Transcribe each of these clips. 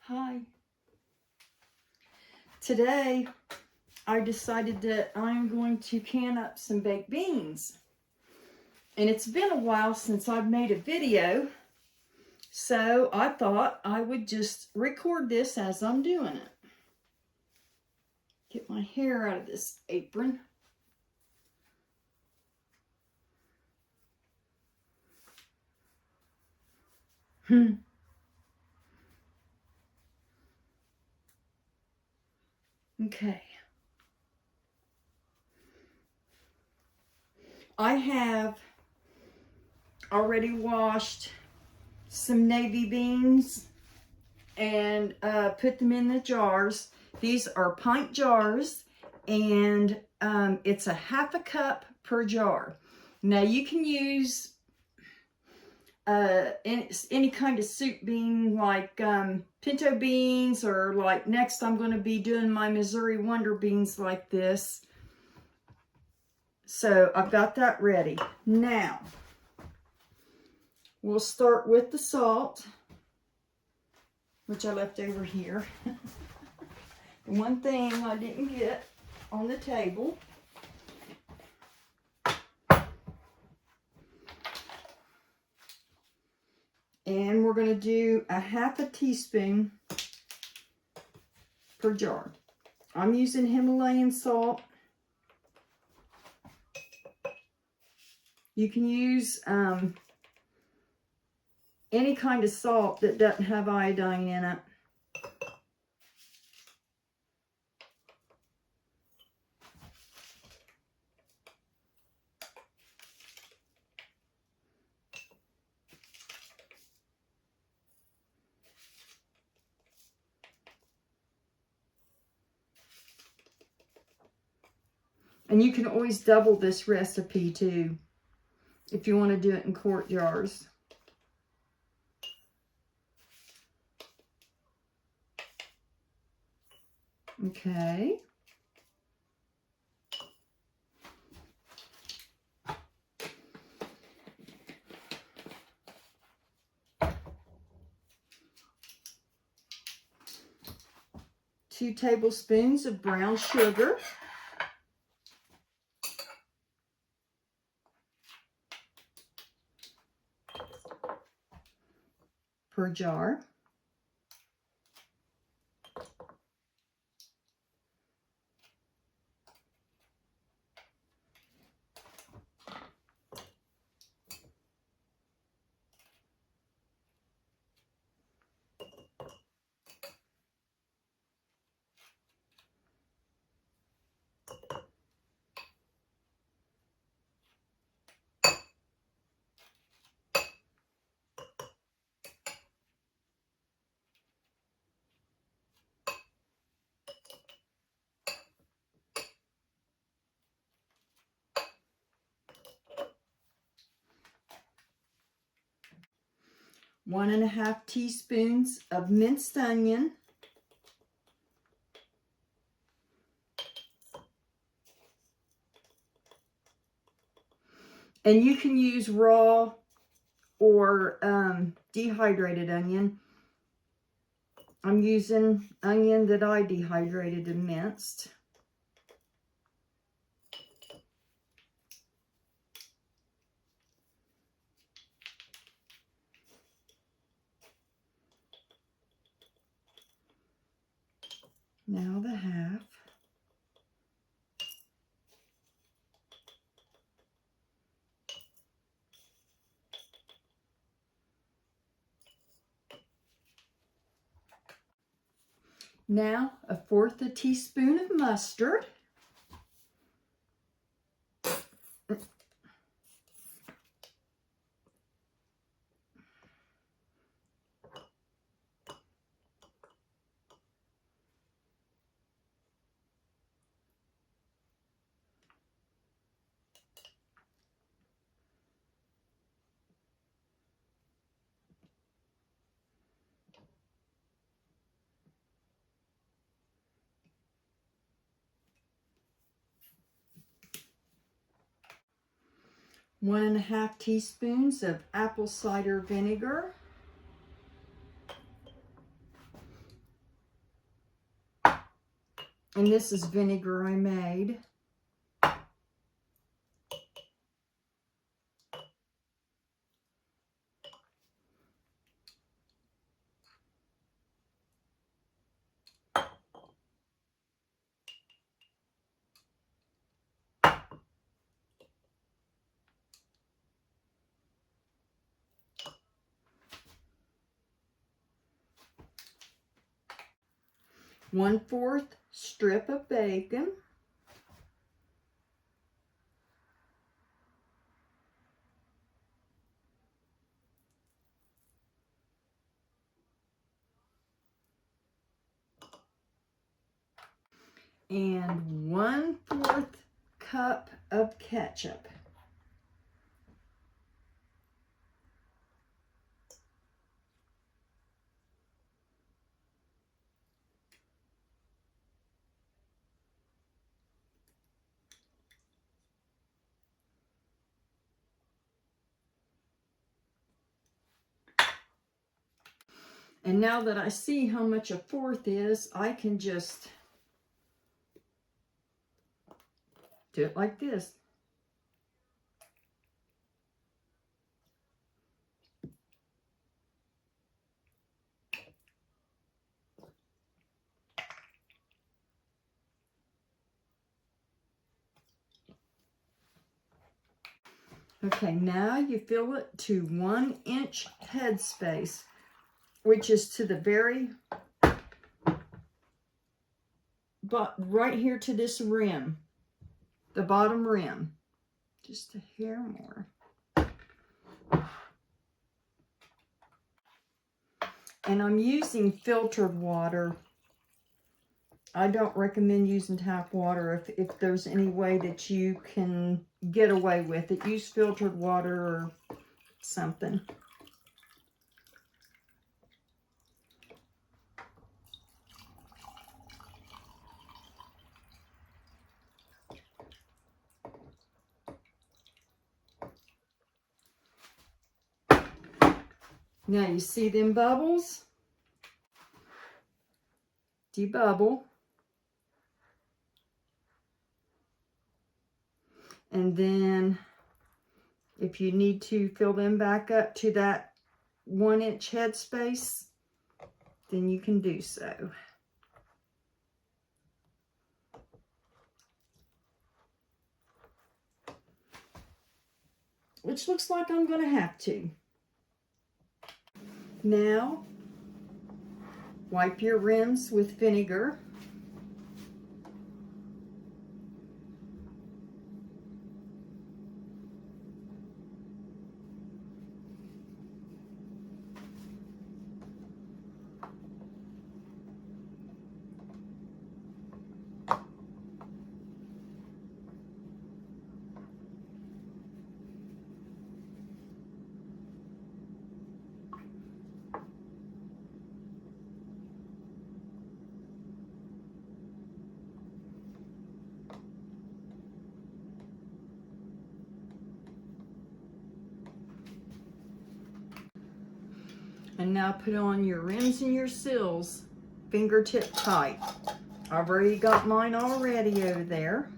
Hi. Today, I decided that I'm going to can up some baked beans. And it's been a while since I've made a video, so I thought I would just record this as I'm doing it. Get my hair out of this apron. Okay. I have already washed some navy beans and put them in the jars. These are pint jars, and it's a half a cup per jar. Now you can use any kind of soup bean, like pinto beans, or like next I'm going to be doing my Missouri Wonder beans like this. So I've got that ready. Now we'll start with the salt, which I left over here. The one thing I didn't get on the table. And we're going to do a half a teaspoon per jar. I'm using Himalayan salt. You can use any kind of salt that doesn't have iodine in it. And you can always double this recipe too, if you want to do it in quart jars. Okay. Two tablespoons of brown sugar. Per jar. One and a half teaspoons of minced onion. And you can use raw or dehydrated onion. I'm using onion that I dehydrated and minced. Now the half. Now a fourth a teaspoon of mustard. One and a half teaspoons of apple cider vinegar. And this is vinegar I made. One-fourth strip of bacon. And 1/4 cup of ketchup. And now that I see how much 1/4 is, I can just do it like this. Okay, now you fill it to 1-inch headspace, which is to the very, but right here to this rim, the bottom rim, just a hair more. And I'm using filtered water. I don't recommend using tap water if there's any way that you can get away with it. Use filtered water or something. Now you see them bubbles? Debubble. And then if you need to fill them back up to that 1-inch headspace, then you can do so. Which looks like I'm going to have to. Now, wipe your rims with vinegar. And now put on your rims and your sills fingertip tight. I've already got mine already over there.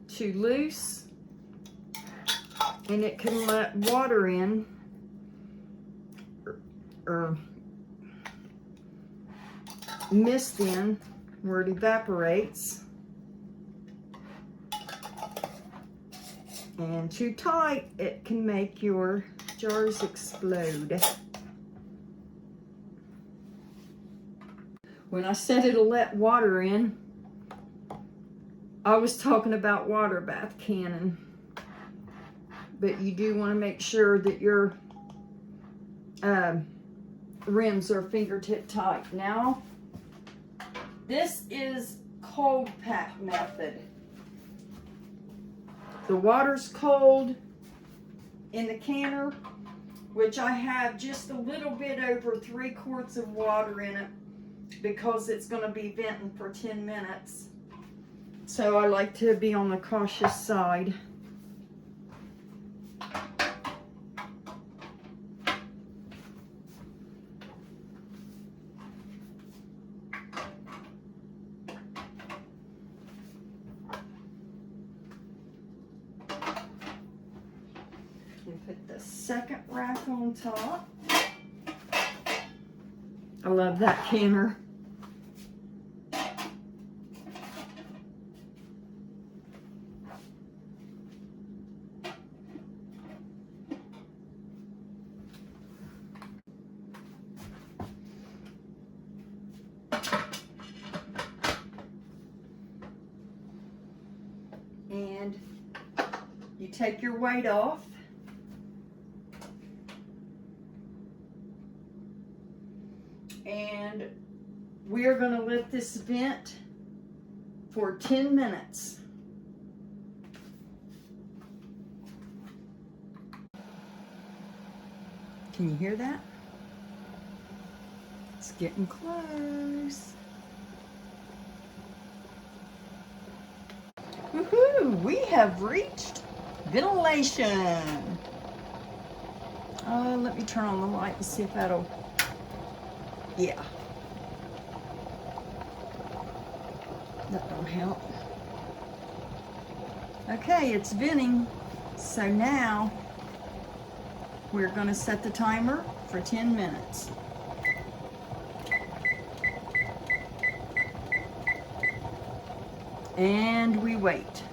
Too loose, and it can let water in or mist in where it evaporates. And too tight, it can make your jars explode. When I said it'll let water in, I was talking about water bath cannon. But you do want to make sure that your rims are fingertip tight. Now, this is cold pack method. The water's cold in the canner, which I have just a little bit over 3 quarts of water in it because it's going to be venting for 10 minutes. So I like to be on the cautious side. And put the second rack on top. I love that canner. And you take your weight off. And we are going to let this vent for 10 minutes. Can you hear that? It's getting close. Woohoo! We have reached ventilation. Let me turn on the light and see if that'll, yeah. That'll help. Okay, it's venting. So now we're going to set the timer for 10 minutes. And we wait.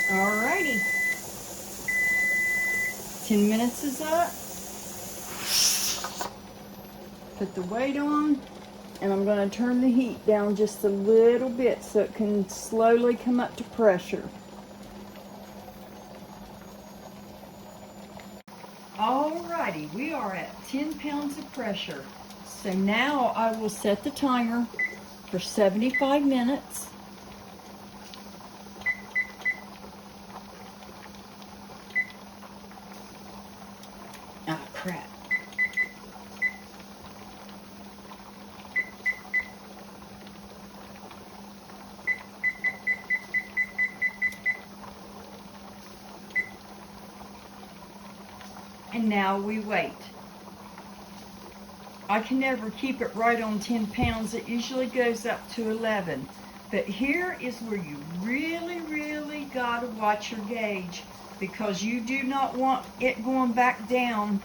Alrighty. 10 minutes is up. Put the weight on, and I'm going to turn the heat down just a little bit so it can slowly come up to pressure. Alrighty, we are at 10 pounds of pressure. So now I will set the timer for 75 minutes. Ah, crap. And now we wait. I can never keep it right on 10 pounds. It usually goes up to 11. But here is where you really got to watch your gauge, because you do not want it going back down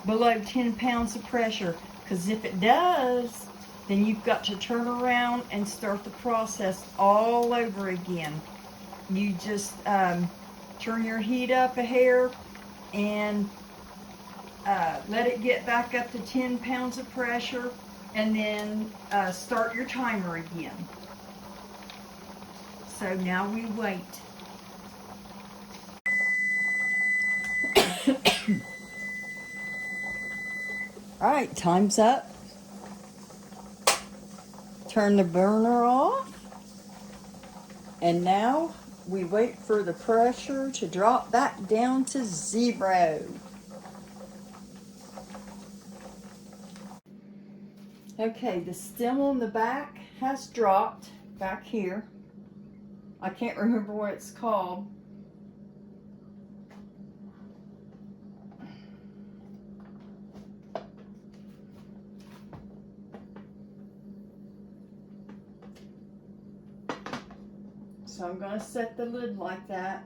below 10 pounds of pressure. Because if it does, then you've got to turn around and start the process all over again. You just turn your heat up a hair and let it get back up to 10 pounds of pressure, and then start your timer again. So now we wait. All right, time's up. Turn the burner off. And now we wait for the pressure to drop back down to 0. Okay, the stem on the back has dropped back here. I can't remember what it's called. So I'm going to set the lid like that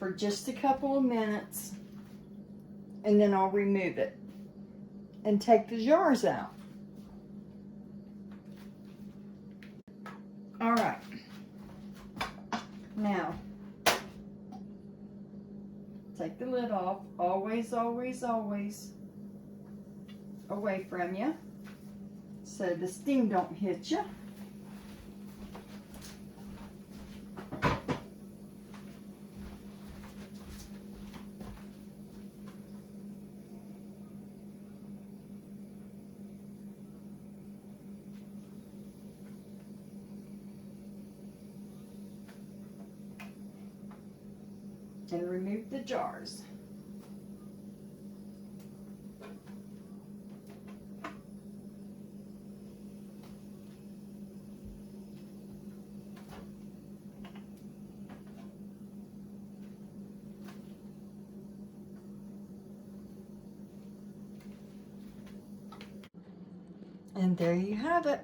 for just a couple of minutes, and then I'll remove it and take the jars out. All right. Now, take the lid off. Always away from you, so the steam don't hit you. and remove the jars. And there you have it.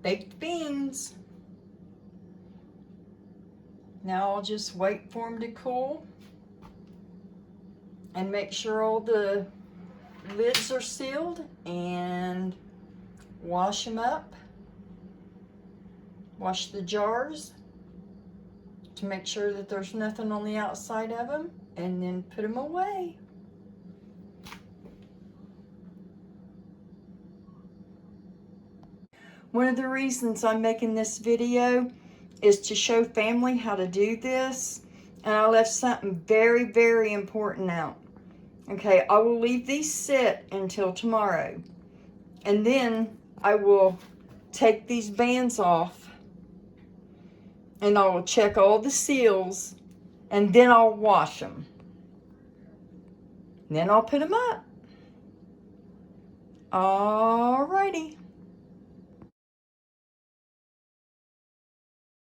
Baked beans. Now I'll just wait for them to cool and make sure all the lids are sealed and wash them up. Wash the jars to make sure that there's nothing on the outside of them, and then put them away. One of the reasons I'm making this video is to show family how to do this, and I left something very, very important out. Okay, I will leave these sit until tomorrow, and then I will take these bands off, and I will check all the seals, and then I'll wash them. Then I'll put them up. Alrighty.